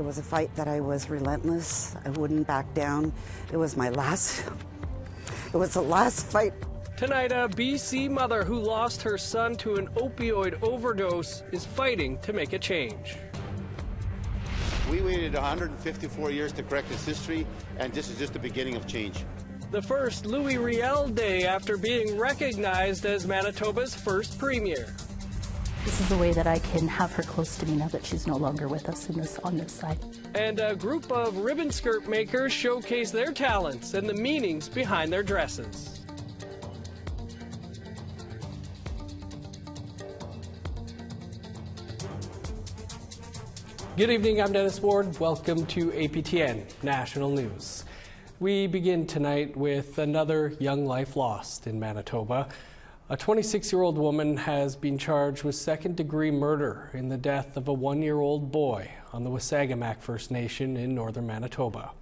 was a fight that I was relentless. I wouldn't back down. It was the last fight. Tonight, a BC mother who lost her son to an opioid overdose is fighting to make a change. We waited 154 years to correct this history, and this is just the beginning of change. The first Louis Riel Day after being recognized as Manitoba's first premier. This is a way that I can have her close to me now that she's no longer with us on this side. And a group of ribbon skirt makers showcase their talents and the meanings behind their dresses. Good evening, I'm Dennis Ward. Welcome to APTN National News. We begin tonight with another young life lost in Manitoba. A 26-year-old woman has been charged with second-degree murder in the death of a one-year-old boy on the Wasagamack First Nation in northern Manitoba.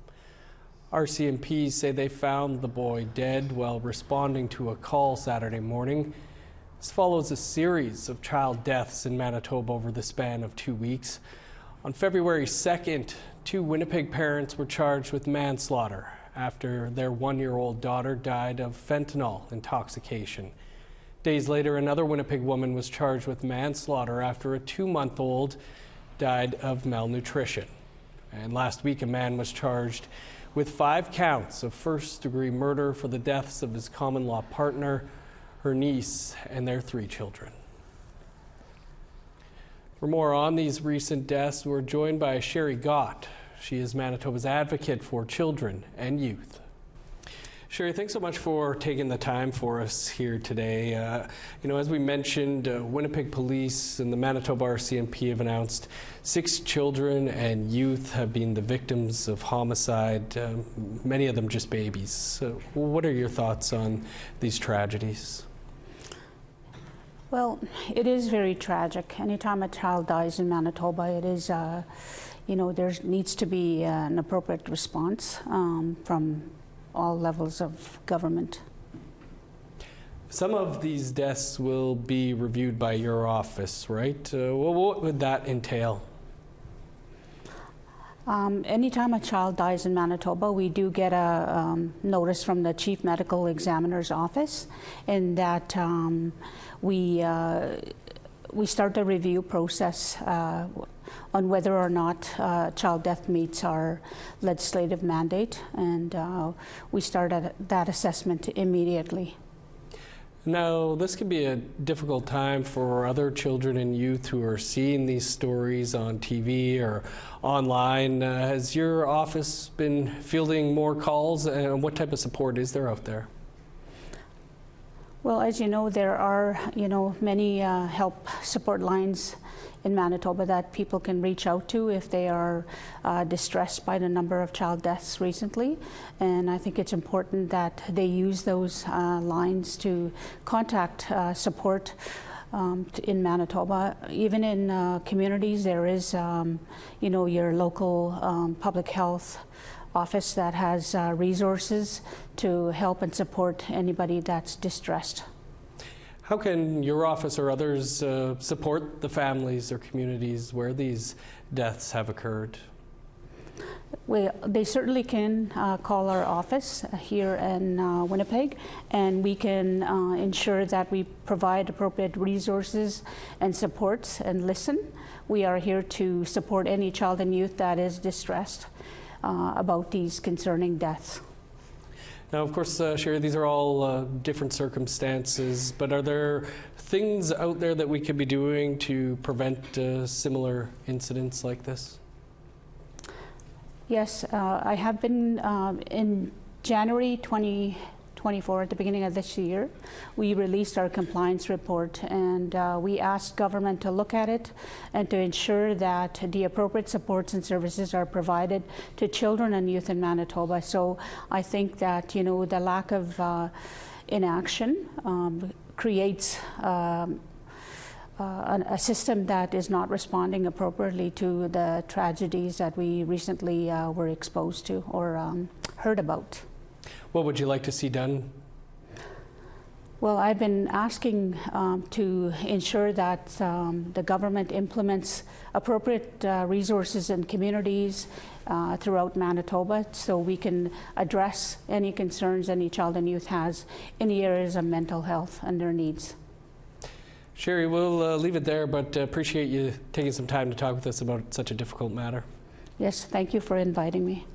RCMPs say they found the boy dead while responding to a call Saturday morning. This follows a series of child deaths in Manitoba over the span of 2 weeks. On February 2nd, 2 Winnipeg parents were charged with manslaughter after their one-year-old daughter died of fentanyl intoxication. Days later, another Winnipeg woman was charged with manslaughter after a 2-month-old died of malnutrition. And last week, a man was charged with 5 counts of first-degree murder for the deaths of his common-law partner, her niece, and their 3 children. For more on these recent deaths, we're joined by Sherry Gott. She is Manitoba's advocate for children and youth. Sherry, thanks so much for taking the time for us here today. As we mentioned, Winnipeg Police and the Manitoba RCMP have announced 6 children and youth have been the victims of homicide, many of them just babies. So what are your thoughts on these tragedies? Well, it is very tragic. Anytime a child dies in Manitoba, it is, there needs to be an appropriate response from all levels of government. Some of these deaths will be reviewed by your office, right? What would that entail? Anytime a child dies in Manitoba, we do get a notice from the Chief Medical Examiner's office, and that we start the review process on whether or not child death meets our legislative mandate, and we start that assessment immediately. Now, this can be a difficult time for other children and youth who are seeing these stories on TV or online. Has your office been fielding more calls, and what type of support is there out there? Well, as you know, there are, many help support lines in Manitoba that people can reach out to if they are distressed by the number of child deaths recently. And I think it's important that they use those lines to contact support in Manitoba. Even in communities, there is, your local public health office that has resources to help and support anybody that's distressed. How can your office or others support the families or communities where these deaths have occurred? Well, they certainly can call our office here in Winnipeg, and we can ensure that we provide appropriate resources and supports and listen. We are here to support any child and youth that is distressed about these concerning deaths. Now, of course, Sherry, these are all different circumstances, but are there things out there that we could be doing to prevent similar incidents like this? Yes, I have been in January 2024, at the beginning of this year, we released our compliance report, and we asked government to look at it and to ensure that the appropriate supports and services are provided to children and youth in Manitoba. So I think that, the lack of inaction creates a system that is not responding appropriately to the tragedies that we recently were exposed to or heard about. What would you like to see done? Well, I've been asking to ensure that the government implements appropriate resources in communities throughout Manitoba so we can address any concerns any child and youth has in the areas of mental health and their needs. Sherry, we'll leave it there, but appreciate you taking some time to talk with us about such a difficult matter. Yes, thank you for inviting me.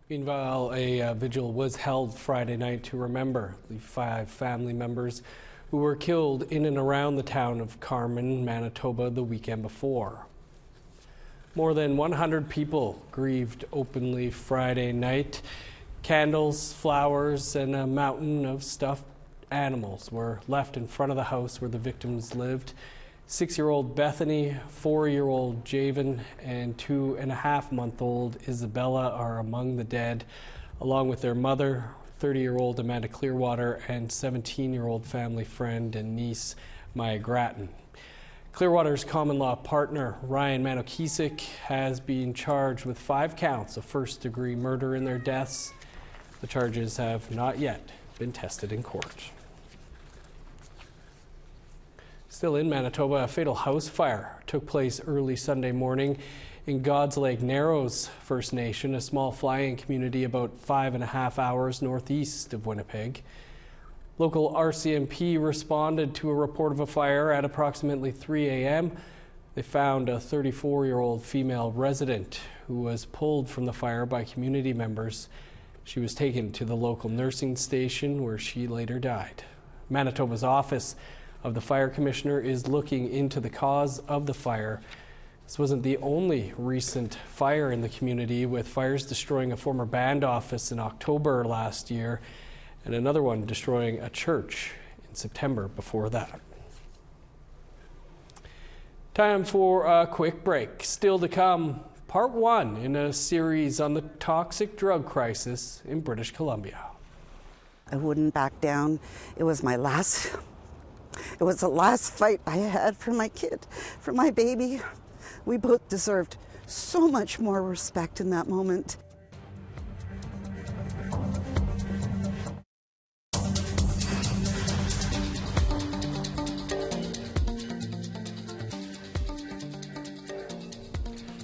Meanwhile, a vigil was held Friday night to remember the 5 family members who were killed in and around the town of Carman, Manitoba, the weekend before. More than 100 people grieved openly Friday night. Candles, flowers, and a mountain of stuffed animals were left in front of the house where the victims lived. 6-year-old Bethany, 4-year-old Javen, and 2.5-month-old Isabella are among the dead, along with their mother, 30-year-old Amanda Clearwater, and 17-year-old family friend and niece, Maya Grattan. Clearwater's common-law partner, Ryan Manokisic, has been charged with 5 counts of first-degree murder in their deaths. The charges have not yet been tested in court. Still in Manitoba, a fatal house fire took place early Sunday morning in God's Lake Narrows First Nation, a small fly-in community about 5.5 hours northeast of Winnipeg. Local RCMP responded to a report of a fire at approximately 3 a.m. They found a 34-year-old female resident who was pulled from the fire by community members. She was taken to the local nursing station where she later died. Manitoba's office of the Fire Commissioner is looking into the cause of the fire. This wasn't the only recent fire in the community, with fires destroying a former band office in October last year and another one destroying a church in September before that. Time for a quick break. Still to come, part 1 in a series on the toxic drug crisis in British Columbia. I wouldn't back down. It was the last fight I had for my kid, for my baby. We both deserved so much more respect in that moment.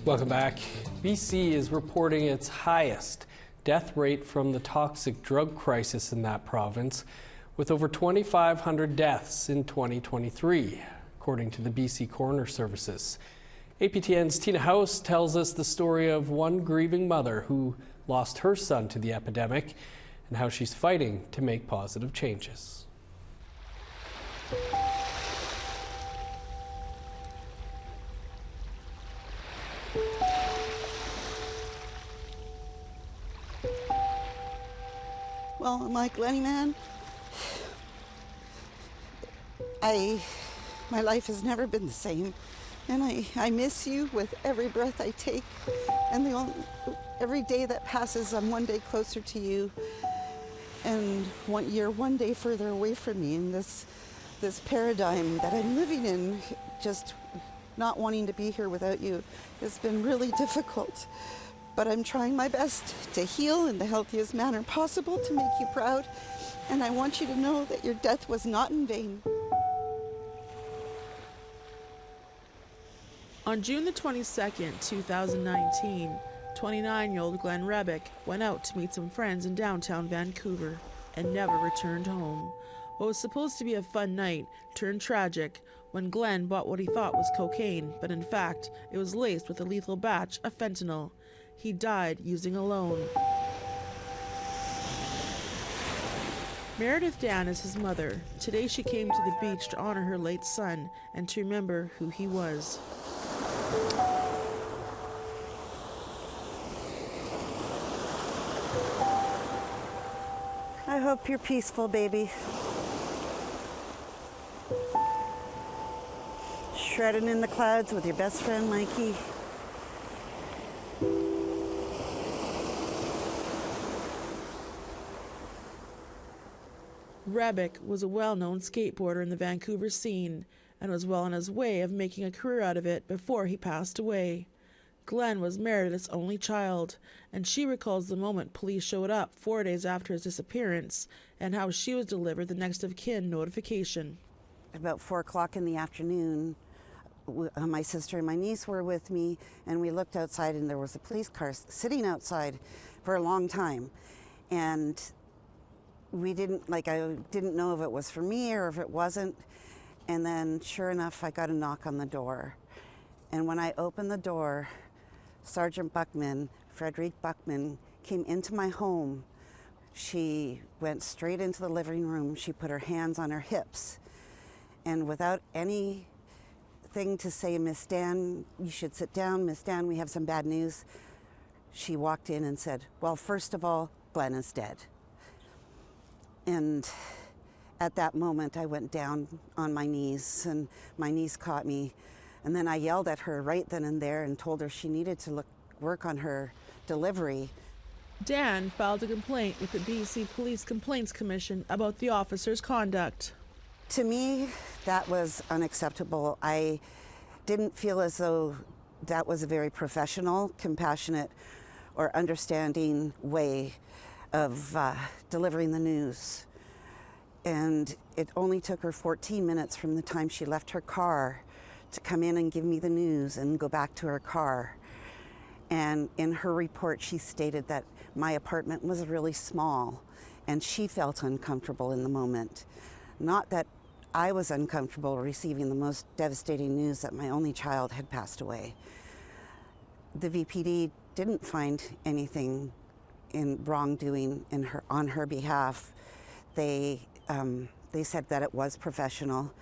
Welcome back. BC is reporting its highest death rate from the toxic drug crisis in that province, with over 2,500 deaths in 2023, according to the BC Coroner Services. APTN's Tina House tells us the story of one grieving mother who lost her son to the epidemic and how she's fighting to make positive changes. Well, like Lenny, man, my life has never been the same, and I miss you with every breath I take, and every day that passes, I'm one day closer to you, and you're one day further away from me in this paradigm that I'm living in. Just not wanting to be here without you has been really difficult. But I'm trying my best to heal in the healthiest manner possible to make you proud. And I want you to know that your death was not in vain. On June the 22nd, 2019, 29-year-old Glenn Rebick went out to meet some friends in downtown Vancouver and never returned home. What was supposed to be a fun night turned tragic when Glenn bought what he thought was cocaine, but in fact, it was laced with a lethal batch of fentanyl. He died using a loan. Meredith Dan is his mother. Today she came to the beach to honor her late son and to remember who he was. I hope you're peaceful, baby. Shredding in the clouds with your best friend, Mikey. Rebick was a well-known skateboarder in the Vancouver scene and was well on his way of making a career out of it before he passed away. Glenn was Meredith's only child, and she recalls the moment police showed up 4 days after his disappearance and how she was delivered the next of kin notification. About 4 o'clock in the afternoon, my sister and my niece were with me, and we looked outside, and there was a police car sitting outside for a long time. And I didn't know if it was for me or if it wasn't. And then, sure enough, I got a knock on the door. And when I opened the door, Sergeant Buckman, Frederick Buckman, came into my home. She went straight into the living room. She put her hands on her hips. And without anything to say, Miss Dan, you should sit down. Miss Dan, we have some bad news. She walked in and said, well, first of all, Glenn is dead. And at that moment, I went down on my knees, and my niece caught me. And then I yelled at her right then and there and told her she needed to work on her delivery. Dan filed a complaint with the BC Police Complaints Commission about the officer's conduct. To me, that was unacceptable. I didn't feel as though that was a very professional, compassionate, or understanding way of delivering the news. And it only took her 14 minutes from the time she left her car to come in and give me the news and go back to her car. And in her report, she stated that my apartment was really small and she felt uncomfortable in the moment. Not that I was uncomfortable receiving the most devastating news that my only child had passed away. The VPD didn't find anything in wrongdoing on her behalf. They said that it was professional,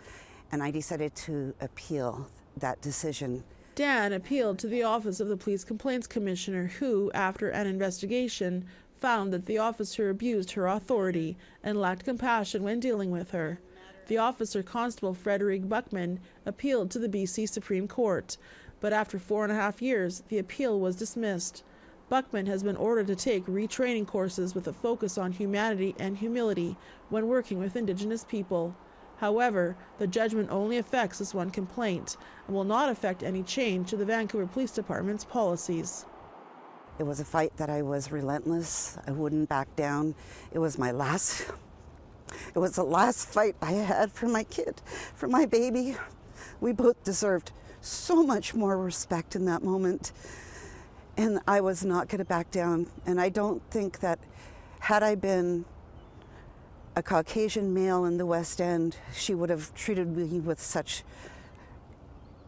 and I decided to appeal that decision. Dan appealed to the Office of the Police Complaints Commissioner, who, after an investigation, found that the officer abused her authority and lacked compassion when dealing with her. The officer, Constable Frederick Buckman, appealed to the BC Supreme Court, but after 4.5 years, the appeal was dismissed. Buckman has been ordered to take retraining courses with a focus on humanity and humility when working with Indigenous people. However, the judgment only affects this one complaint and will not affect any change to the Vancouver Police Department's policies. It was a fight that I was relentless. I wouldn't back down. It was the last fight I had for my kid, for my baby. We both deserved so much more respect in that moment. And I was not going to back down. And I don't think that had I been a Caucasian male in the West End, she would have treated me with such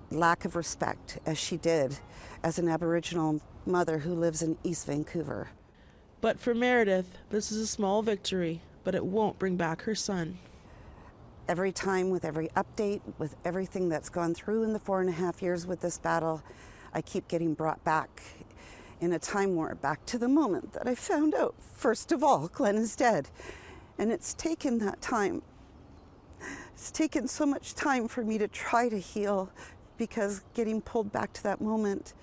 lack of respect as she did as an Aboriginal mother who lives in East Vancouver. But for Meredith, this is a small victory, but it won't bring back her son. Every time, with every update, with everything that's gone through in the 4.5 years with this battle, I keep getting brought back in a time warp, back to the moment that I found out, first of all, Glenn is dead. And it's taken that time. It's taken so much time for me to try to heal, because getting pulled back to that moment,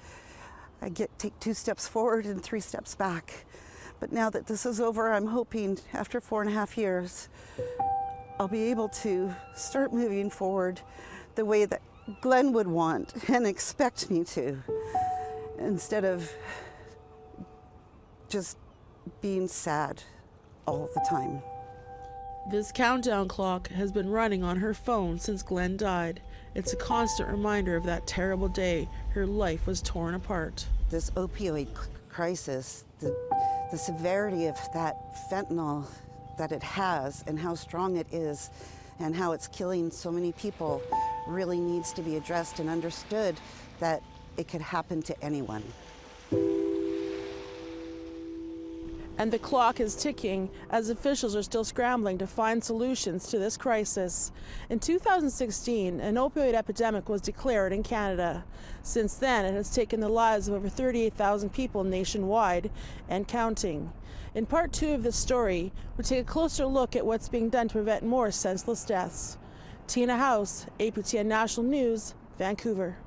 I take 2 steps forward and 3 steps back. But now that this is over, I'm hoping after 4.5 years, I'll be able to start moving forward the way that Glenn would want and expect me to, instead of just being sad all the time. This countdown clock has been running on her phone since Glenn died. It's a constant reminder of that terrible day her life was torn apart. This opioid crisis, the severity of that fentanyl that it has and how strong it is and how it's killing so many people really needs to be addressed and understood, that it could happen to anyone. And the clock is ticking as officials are still scrambling to find solutions to this crisis. In 2016, an opioid epidemic was declared in Canada. Since then, it has taken the lives of over 38,000 people nationwide and counting. In part 2 of this story, we take a closer look at what's being done to prevent more senseless deaths. Tina House, APTN National News, Vancouver.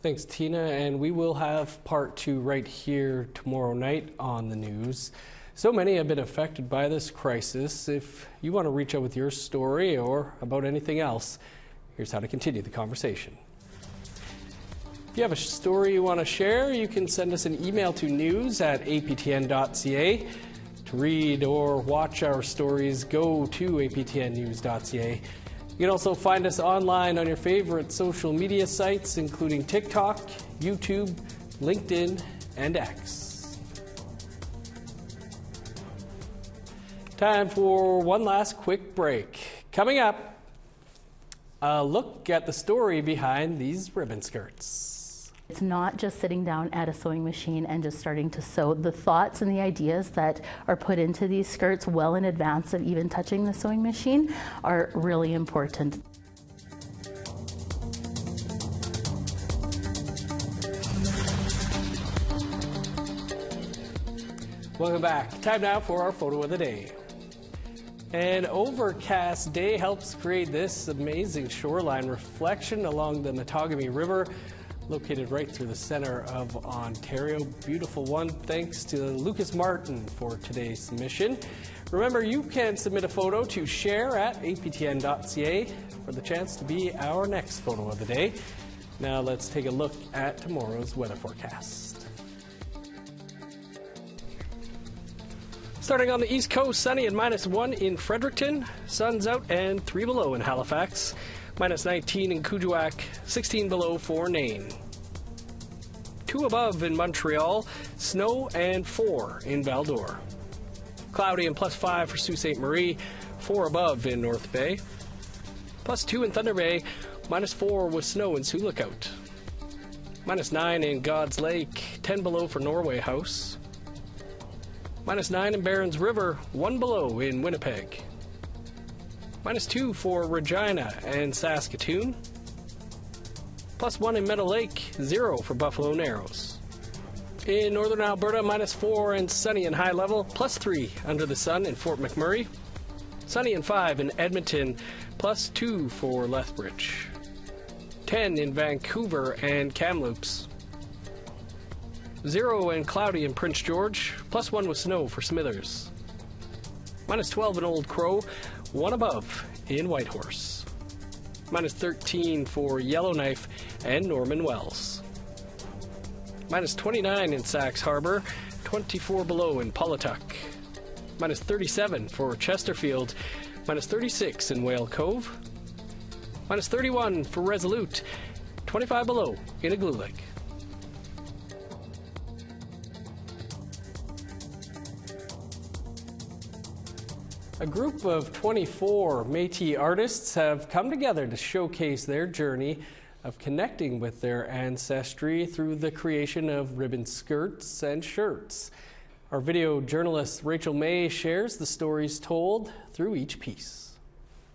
Thanks, Tina, and we will have part 2 right here tomorrow night on the news. So many have been affected by this crisis. If you want to reach out with your story or about anything else, here's how to continue the conversation. If you have a story you want to share, you can send us an email to news@aptn.ca. To read or watch our stories, go to aptnnews.ca. You can also find us online on your favorite social media sites, including TikTok, YouTube, LinkedIn, and X. Time for one last quick break. Coming up, a look at the story behind these ribbon skirts. It's not just sitting down at a sewing machine and just starting to sew. The thoughts and the ideas that are put into these skirts well in advance of even touching the sewing machine are really important. Welcome back. Time now for our photo of the day. An overcast day helps create this amazing shoreline reflection along the Matagami River, located right through the center of Ontario. Beautiful one. Thanks to Lucas Martin for today's submission. Remember, you can submit a photo to share at aptn.ca for the chance to be our next photo of the day. Now let's take a look at tomorrow's weather forecast. Starting on the East Coast, sunny and -1 in Fredericton. Sun's out and 3 below in Halifax. -19 in Kuujjuaq, 16 below for Nain. 2 above in Montreal, snow and 4 in Val-d'Or. Cloudy and +5 for Sault Ste. Marie, 4 above in North Bay. +2 in Thunder Bay, -4 with snow in Sioux Lookout. -9 in God's Lake, 10 below for Norway House. -9 in Barons River, 1 below in Winnipeg. -2 for Regina and Saskatoon. +1 in Meadow Lake, 0 for Buffalo Narrows. In northern Alberta, -4 and sunny and high level, +3 under the sun in Fort McMurray. Sunny and 5 in Edmonton, +2 for Lethbridge. 10 in Vancouver and Kamloops. 0 and cloudy in Prince George, +1 with snow for Smithers. -12 in Old Crow, 1 above in Whitehorse. -13 for Yellowknife and Norman Wells. -29 in Sax Harbor, 24 below in Polituck. -37 for Chesterfield, -36 in Whale Cove. -31 for Resolute, 25 below in Igloolik. A group of 24 Métis artists have come together to showcase their journey of connecting with their ancestry through the creation of ribbon skirts and shirts. Our video journalist Rachel May shares the stories told through each piece.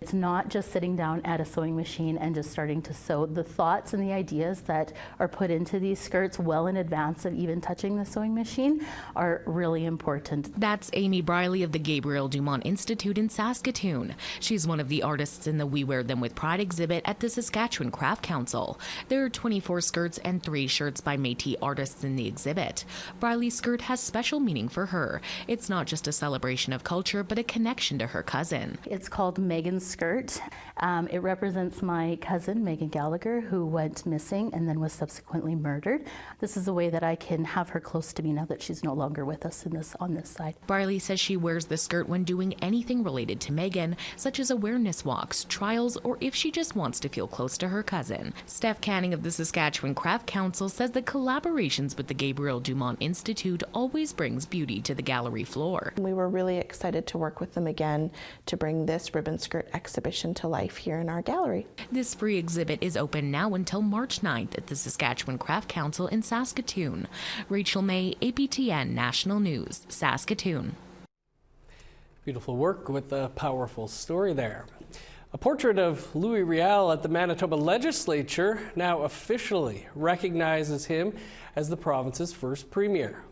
It's not just sitting down at a sewing machine and just starting to sew. The thoughts and the ideas that are put into these skirts well in advance of even touching the sewing machine are really important. That's Amy Briley of the Gabriel Dumont Institute in Saskatoon. She's one of the artists in the We Wear Them With Pride exhibit at the Saskatchewan Craft Council. There are 24 skirts and 3 shirts by Métis artists in the exhibit. Briley's skirt has special meaning for her. It's not just a celebration of culture, but a connection to her cousin. It's called Megan's skirt. It represents my cousin, Megan Gallagher, who went missing and then was subsequently murdered. This is a way that I can have her close to me now that she's no longer with us on this side. Briley says she wears the skirt when doing anything related to Megan, such as awareness walks, trials, or if she just wants to feel close to her cousin. Steph Canning of the Saskatchewan Craft Council says that collaborations with the Gabriel Dumont Institute always brings beauty to the gallery floor. We were really excited to work with them again to bring this ribbon skirt exhibition to life here in our gallery. This free exhibit is open now until March 9th at the Saskatchewan Craft Council in Saskatoon. Rachel May, APTN National News, Saskatoon. Beautiful work with a powerful story there. A portrait of Louis Riel at the Manitoba Legislature now officially recognizes him as the province's first premier.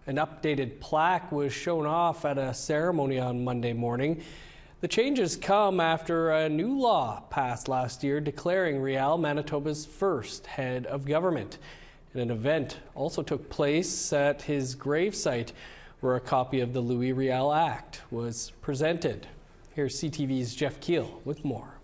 An updated plaque was shown off at a ceremony on Monday morning. The changes come after a new law passed last year declaring Riel Manitoba's first head of government. And an event also took place at his gravesite where a copy of the Louis Riel Act was presented. Here's CTV's Jeff Keel with more.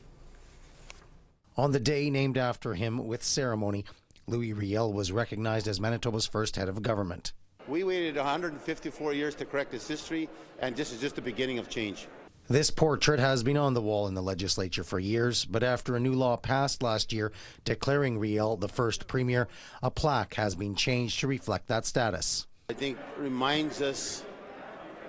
On the day named after him with ceremony, Louis Riel was recognized as Manitoba's first head of government. We waited 154 years to correct this history, and this is just the beginning of change. This portrait has been on the wall in the legislature for years, but after a new law passed last year declaring Riel the first premier, a plaque has been changed to reflect that status. I think it reminds us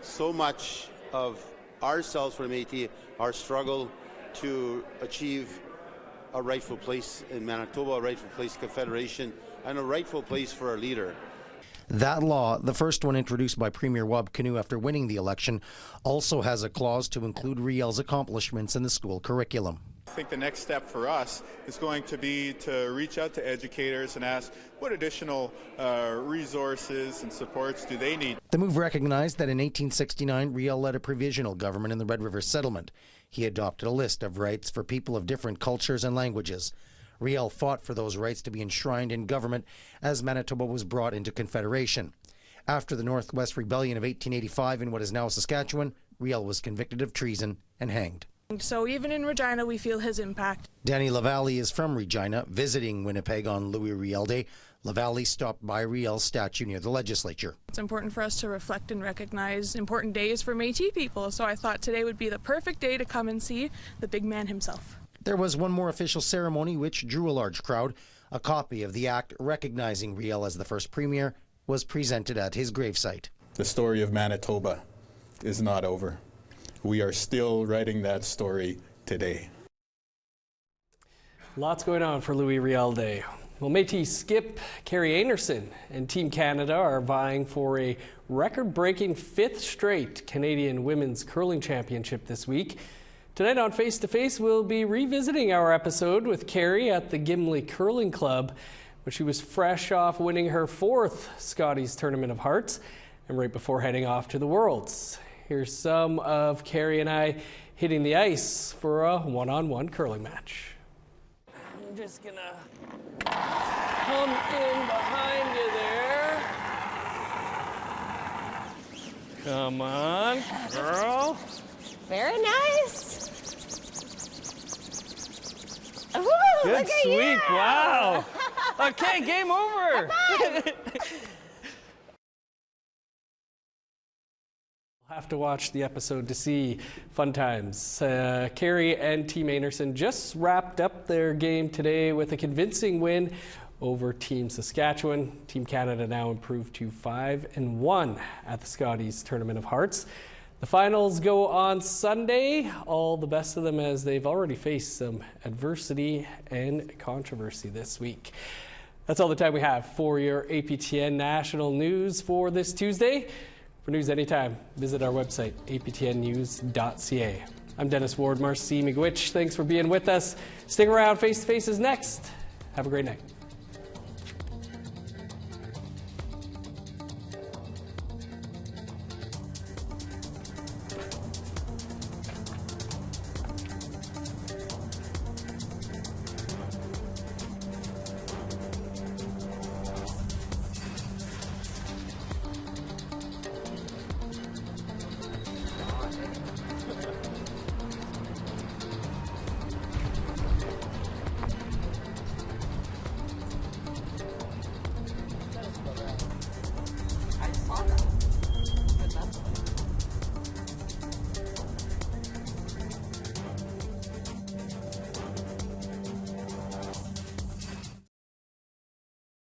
so much of ourselves from Métis, our struggle to achieve a rightful place in Manitoba, a rightful place in Confederation, and a rightful place for our leader. That law, the first one introduced by Premier Wab Kinew after winning the election, also has a clause to include Riel's accomplishments in the school curriculum. I think the next step for us is going to be to reach out to educators and ask what additional resources and supports do they need. The move recognized that in 1869, Riel led a provisional government in the Red River settlement. He adopted a list of rights for people of different cultures and languages. Riel fought for those rights to be enshrined in government as Manitoba was brought into Confederation. After the Northwest Rebellion of 1885 in what is now Saskatchewan, Riel was convicted of treason and hanged. So even in Regina, we feel his impact. Danny Lavallee is from Regina, visiting Winnipeg on Louis Riel Day. Lavallee stopped by Riel's statue near the legislature. It's important for us to reflect and recognize important days for Métis people, so I thought today would be the perfect day to come and see the big man himself. There was one more official ceremony which drew a large crowd. A copy of the act recognizing Riel as the first premier was presented at his gravesite. The story of Manitoba is not over. We are still writing that story today. Lots going on for Louis Riel Day. Well, Métis skip Carrie Anderson and Team Canada are vying for a record-breaking 5th straight Canadian Women's Curling Championship this week. Tonight on Face to Face, we'll be revisiting our episode with Carrie at the Gimli Curling Club, where she was fresh off winning her 4th Scotties Tournament of Hearts and right before heading off to the Worlds. Here's some of Carrie and I hitting the ice for a one-on-one curling match. I'm just gonna come in behind you there. Come on, girl. Very nice. Ooh, good sweep, wow. Okay, game over. We'll have to watch the episode to see fun times. Carrie and Team Anderson just wrapped up their game today with a convincing win over Team Saskatchewan. Team Canada now improved to 5-1 at the Scotties Tournament of Hearts. The finals go on Sunday. All the best of them as they've already faced some adversity and controversy this week. That's all the time we have for your APTN National News for this Tuesday. For news anytime, visit our website, aptnnews.ca. I'm Dennis Ward, Marcy McGuitch. Thanks for being with us. Stick around. Face to Face is next. Have a great night.